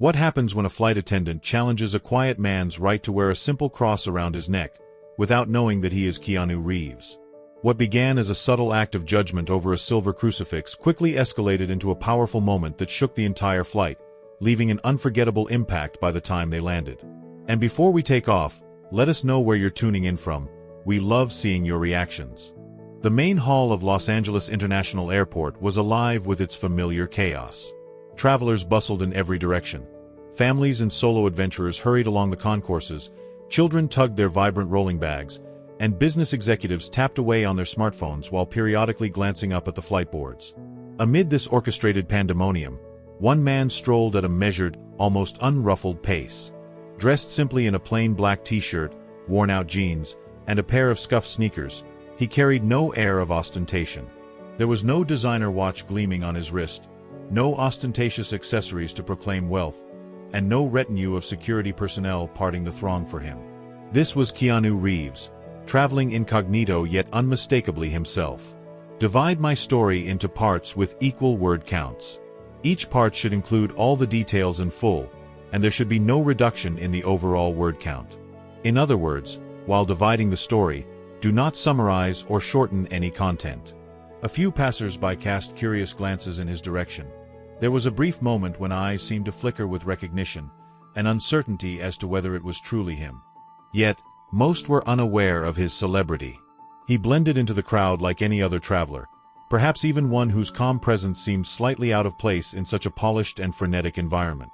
What happens when a flight attendant challenges a quiet man's right to wear a simple cross around his neck, without knowing that he is Keanu Reeves? What began as a subtle act of judgment over a silver crucifix quickly escalated into a powerful moment that shook the entire flight, leaving an unforgettable impact by the time they landed. And before we take off, let us know where you're tuning in from. We love seeing your reactions. The main hall of Los Angeles International Airport was alive with its familiar chaos. Travelers bustled in every direction. Families and solo adventurers hurried along the concourses, children tugged their vibrant rolling bags, and business executives tapped away on their smartphones while periodically glancing up at the flight boards. Amid this orchestrated pandemonium, one man strolled at a measured, almost unruffled pace. Dressed simply in a plain black t-shirt, worn-out jeans, and a pair of scuffed sneakers, he carried no air of ostentation. There was no designer watch gleaming on his wrist, no ostentatious accessories to proclaim wealth, and no retinue of security personnel parting the throng for him. This was Keanu Reeves, traveling incognito yet unmistakably himself. Divide my story into parts with equal word counts. Each part should include all the details in full, and there should be no reduction in the overall word count. In other words, while dividing the story, do not summarize or shorten any content. A few passers-by cast curious glances in his direction. There was a brief moment when eyes seemed to flicker with recognition, and uncertainty as to whether it was truly him. Yet, most were unaware of his celebrity. He blended into the crowd like any other traveler, perhaps even one whose calm presence seemed slightly out of place in such a polished and frenetic environment.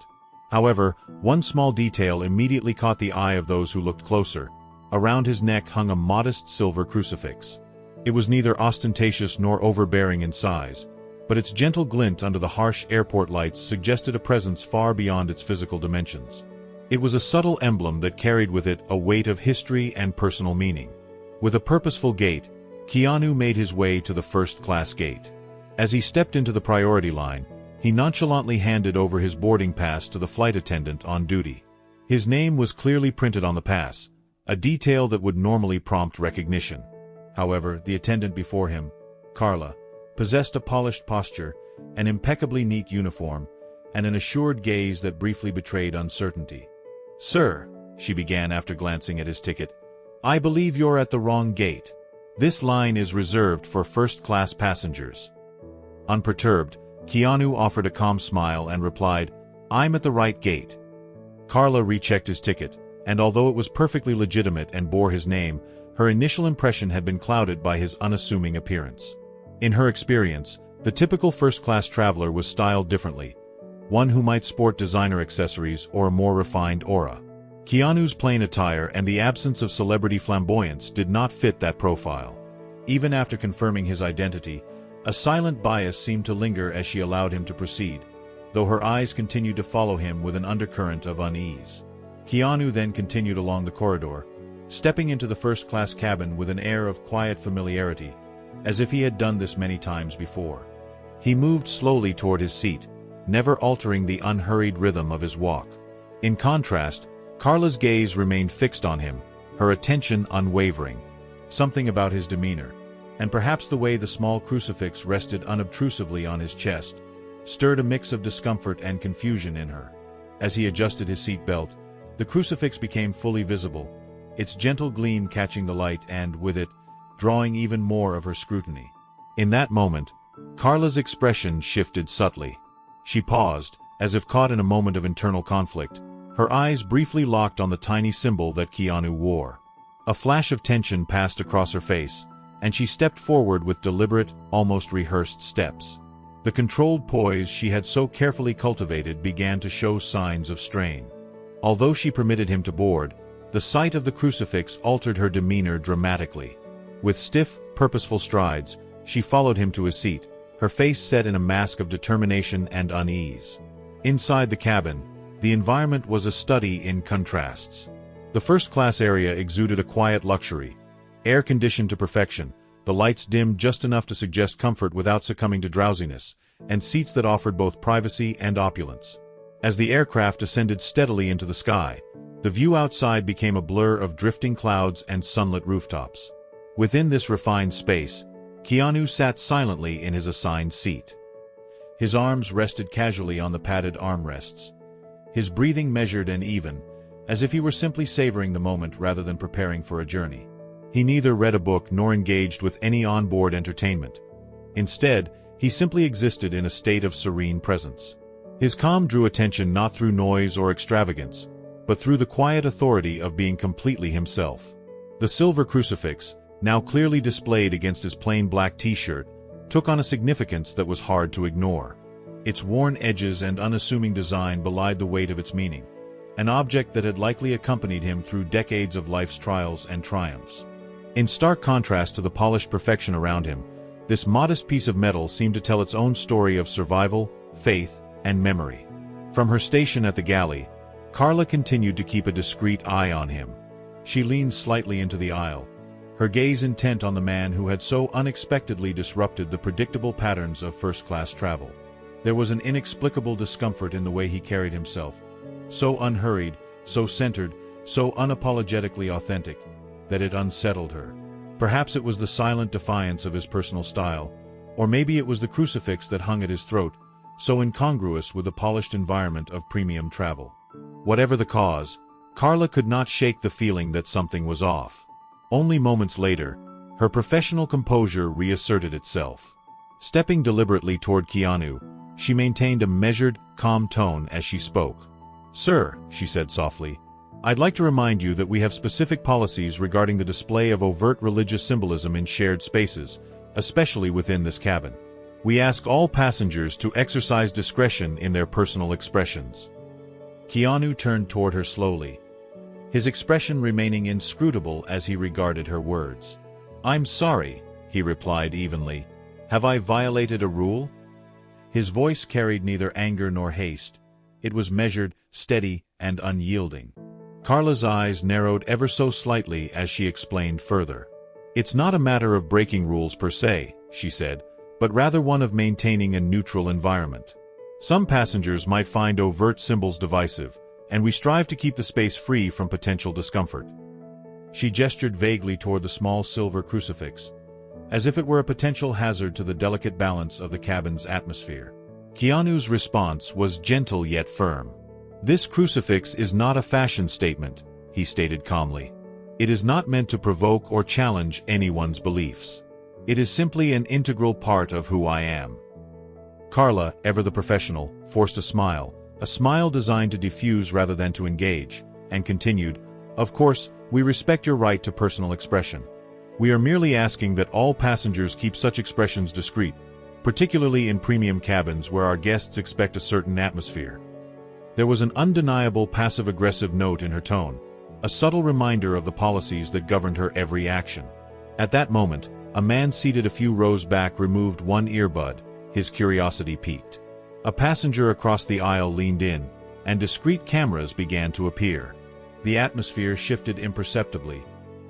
However, one small detail immediately caught the eye of those who looked closer. Around his neck hung a modest silver crucifix. It was neither ostentatious nor overbearing in size, but its gentle glint under the harsh airport lights suggested a presence far beyond its physical dimensions. It was a subtle emblem that carried with it a weight of history and personal meaning. With a purposeful gait, Keanu made his way to the first-class gate. As he stepped into the priority line, he nonchalantly handed over his boarding pass to the flight attendant on duty. His name was clearly printed on the pass, a detail that would normally prompt recognition. However, the attendant before him, Carla, possessed a polished posture, an impeccably neat uniform, and an assured gaze that briefly betrayed uncertainty. "Sir," she began after glancing at his ticket, "I believe you're at the wrong gate. This line is reserved for first-class passengers." Unperturbed, Keanu offered a calm smile and replied, "I'm at the right gate." Carla rechecked his ticket, and although it was perfectly legitimate and bore his name, her initial impression had been clouded by his unassuming appearance. In her experience, the typical first-class traveler was styled differently, one who might sport designer accessories or a more refined aura. Keanu's plain attire and the absence of celebrity flamboyance did not fit that profile. Even after confirming his identity, a silent bias seemed to linger as she allowed him to proceed, though her eyes continued to follow him with an undercurrent of unease. Keanu then continued along the corridor, stepping into the first-class cabin with an air of quiet familiarity, as if he had done this many times before. He moved slowly toward his seat, never altering the unhurried rhythm of his walk. In contrast, Carla's gaze remained fixed on him, her attention unwavering. Something about his demeanor, and perhaps the way the small crucifix rested unobtrusively on his chest, stirred a mix of discomfort and confusion in her. As he adjusted his seat belt, the crucifix became fully visible, its gentle gleam catching the light and, with it, drawing even more of her scrutiny. In that moment, Carla's expression shifted subtly. She paused, as if caught in a moment of internal conflict, her eyes briefly locked on the tiny symbol that Keanu wore. A flash of tension passed across her face, and she stepped forward with deliberate, almost rehearsed steps. The controlled poise she had so carefully cultivated began to show signs of strain. Although she permitted him to board, the sight of the crucifix altered her demeanor dramatically. With stiff, purposeful strides, she followed him to his seat, her face set in a mask of determination and unease. Inside the cabin, the environment was a study in contrasts. The first-class area exuded a quiet luxury, air-conditioned to perfection, the lights dimmed just enough to suggest comfort without succumbing to drowsiness, and seats that offered both privacy and opulence. As the aircraft ascended steadily into the sky, the view outside became a blur of drifting clouds and sunlit rooftops. Within this refined space, Keanu sat silently in his assigned seat. His arms rested casually on the padded armrests, his breathing measured and even, as if he were simply savoring the moment rather than preparing for a journey. He neither read a book nor engaged with any onboard entertainment. Instead, he simply existed in a state of serene presence. His calm drew attention not through noise or extravagance, but through the quiet authority of being completely himself. The silver crucifix, now clearly displayed against his plain black t-shirt, took on a significance that was hard to ignore. Its worn edges and unassuming design belied the weight of its meaning, an object that had likely accompanied him through decades of life's trials and triumphs. In stark contrast to the polished perfection around him, this modest piece of metal seemed to tell its own story of survival, faith, and memory. From her station at the galley, Carla continued to keep a discreet eye on him. She leaned slightly into the aisle, her gaze intent on the man who had so unexpectedly disrupted the predictable patterns of first-class travel. There was an inexplicable discomfort in the way he carried himself, so unhurried, so centered, so unapologetically authentic, that it unsettled her. Perhaps it was the silent defiance of his personal style, or maybe it was the crucifix that hung at his throat, so incongruous with the polished environment of premium travel. Whatever the cause, Carla could not shake the feeling that something was off. Only moments later, her professional composure reasserted itself. Stepping deliberately toward Keanu, she maintained a measured, calm tone as she spoke. "Sir," she said softly, "I'd like to remind you that we have specific policies regarding the display of overt religious symbolism in shared spaces, especially within this cabin. We ask all passengers to exercise discretion in their personal expressions." Keanu turned toward her slowly, his expression remaining inscrutable as he regarded her words. "I'm sorry," he replied evenly. "Have I violated a rule?" His voice carried neither anger nor haste. It was measured, steady, and unyielding. Carla's eyes narrowed ever so slightly as she explained further. "It's not a matter of breaking rules per se," she said, "but rather one of maintaining a neutral environment. Some passengers might find overt symbols divisive, and we strive to keep the space free from potential discomfort." She gestured vaguely toward the small silver crucifix, as if it were a potential hazard to the delicate balance of the cabin's atmosphere. Keanu's response was gentle yet firm. "This crucifix is not a fashion statement," he stated calmly. "It is not meant to provoke or challenge anyone's beliefs. It is simply an integral part of who I am." Carla, ever the professional, forced a smile designed to diffuse rather than to engage, and continued, "Of course, we respect your right to personal expression. We are merely asking that all passengers keep such expressions discreet, particularly in premium cabins where our guests expect a certain atmosphere." There was an undeniable passive-aggressive note in her tone, a subtle reminder of the policies that governed her every action. At that moment, a man seated a few rows back removed one earbud, his curiosity piqued. A passenger across the aisle leaned in, and discreet cameras began to appear. The atmosphere shifted imperceptibly,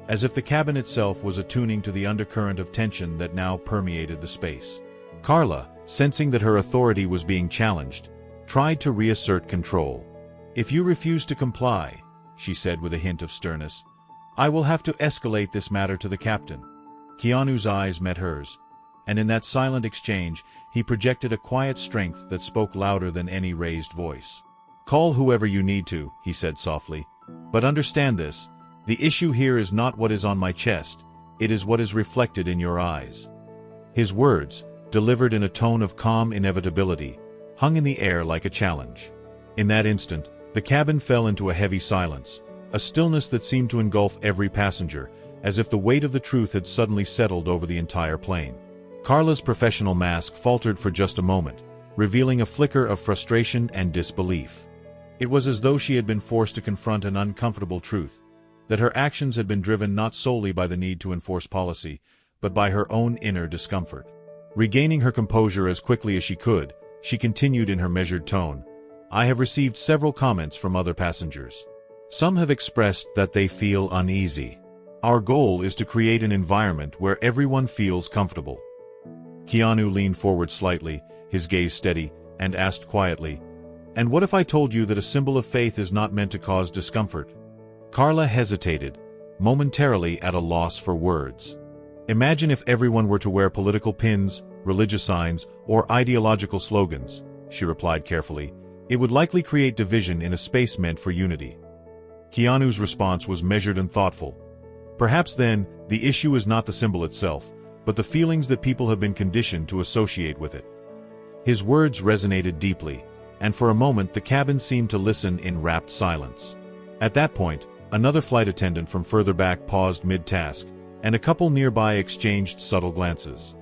as if the cabin itself was attuning to the undercurrent of tension that now permeated the space. Carla, sensing that her authority was being challenged, tried to reassert control. "If you refuse to comply," she said with a hint of sternness, "I will have to escalate this matter to the captain." Keanu's eyes met hers, and in that silent exchange, he projected a quiet strength that spoke louder than any raised voice. "Call whoever you need to," he said softly, "but understand this. The issue here is not what is on my chest, it is what is reflected in your eyes." His words, delivered in a tone of calm inevitability, hung in the air like a challenge. In that instant, the cabin fell into a heavy silence, a stillness that seemed to engulf every passenger, as if the weight of the truth had suddenly settled over the entire plane. Carla's professional mask faltered for just a moment, revealing a flicker of frustration and disbelief. It was as though she had been forced to confront an uncomfortable truth, that her actions had been driven not solely by the need to enforce policy, but by her own inner discomfort. Regaining her composure as quickly as she could, she continued in her measured tone, "I have received several comments from other passengers. Some have expressed that they feel uneasy. Our goal is to create an environment where everyone feels comfortable." Keanu leaned forward slightly, his gaze steady, and asked quietly, "And what if I told you that a symbol of faith is not meant to cause discomfort?" Carla hesitated, momentarily at a loss for words. "Imagine if everyone were to wear political pins, religious signs, or ideological slogans," she replied carefully, It would likely create division in a space meant for unity. Keanu's response was measured and thoughtful. Perhaps then, the issue is not the symbol itself, but the feelings that people have been conditioned to associate with it. His words resonated deeply, and for a moment the cabin seemed to listen in rapt silence. At that point, another flight attendant from further back paused mid-task, and a couple nearby exchanged subtle glances.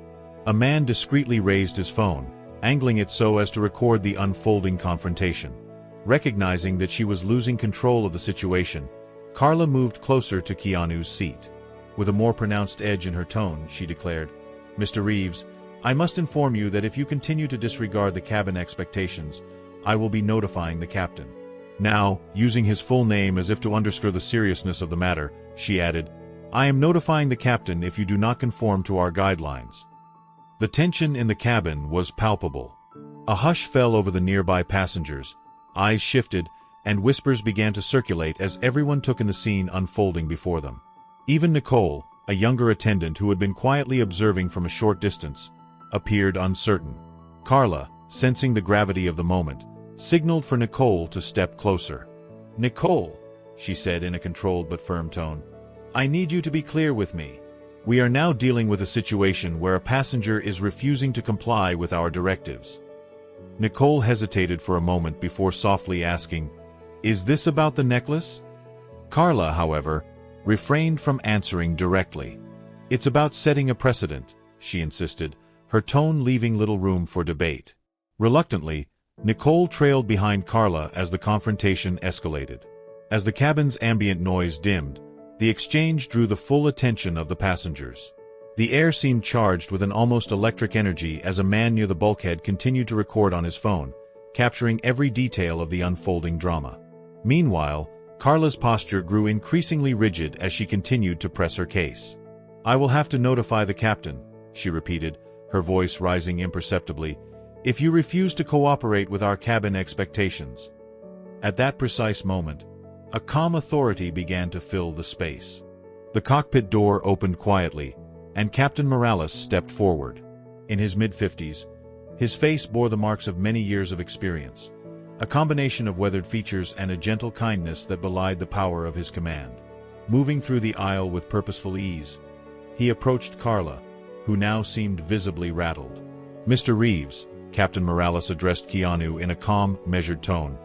A man discreetly raised his phone, angling it so as to record the unfolding confrontation. Recognizing that she was losing control of the situation, Carla moved closer to Keanu's seat. With a more pronounced edge in her tone, she declared, "Mr. Reeves, I must inform you that if you continue to disregard the cabin expectations, I will be notifying the captain." Now, using his full name as if to underscore the seriousness of the matter, she added, "I am notifying the captain if you do not conform to our guidelines." The tension in the cabin was palpable. A hush fell over the nearby passengers, eyes shifted, and whispers began to circulate as everyone took in the scene unfolding before them. Even Nicole, a younger attendant who had been quietly observing from a short distance, appeared uncertain. Carla, sensing the gravity of the moment, signaled for Nicole to step closer. "Nicole," she said in a controlled but firm tone, "I need you to be clear with me. We are now dealing with a situation where a passenger is refusing to comply with our directives." Nicole hesitated for a moment before softly asking, "Is this about the necklace?" Carla, however, refrained from answering directly. "It's about setting a precedent," she insisted, her tone leaving little room for debate. Reluctantly, Nicole trailed behind Carla as the confrontation escalated. As the cabin's ambient noise dimmed, the exchange drew the full attention of the passengers. The air seemed charged with an almost electric energy as a man near the bulkhead continued to record on his phone, capturing every detail of the unfolding drama. Meanwhile, Carla's posture grew increasingly rigid as she continued to press her case. "I will have to notify the captain," she repeated, her voice rising imperceptibly, "if you refuse to cooperate with our cabin expectations." At that precise moment, a calm authority began to fill the space. The cockpit door opened quietly, and Captain Morales stepped forward. In his mid-50s, his face bore the marks of many years of experience, a combination of weathered features and a gentle kindness that belied the power of his command. Moving through the aisle with purposeful ease, he approached Carla, who now seemed visibly rattled. "Mr. Reeves," Captain Morales addressed Keanu in a calm, measured tone,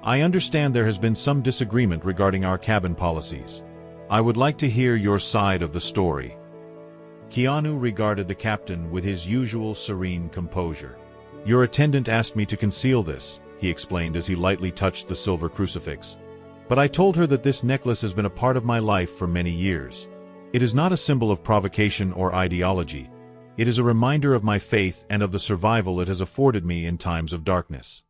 "I understand there has been some disagreement regarding our cabin policies. I would like to hear your side of the story." Keanu regarded the captain with his usual serene composure. "Your attendant asked me to conceal this," he explained as he lightly touched the silver crucifix. "But I told her that this necklace has been a part of my life for many years. It is not a symbol of provocation or ideology. It is a reminder of my faith and of the survival it has afforded me in times of darkness."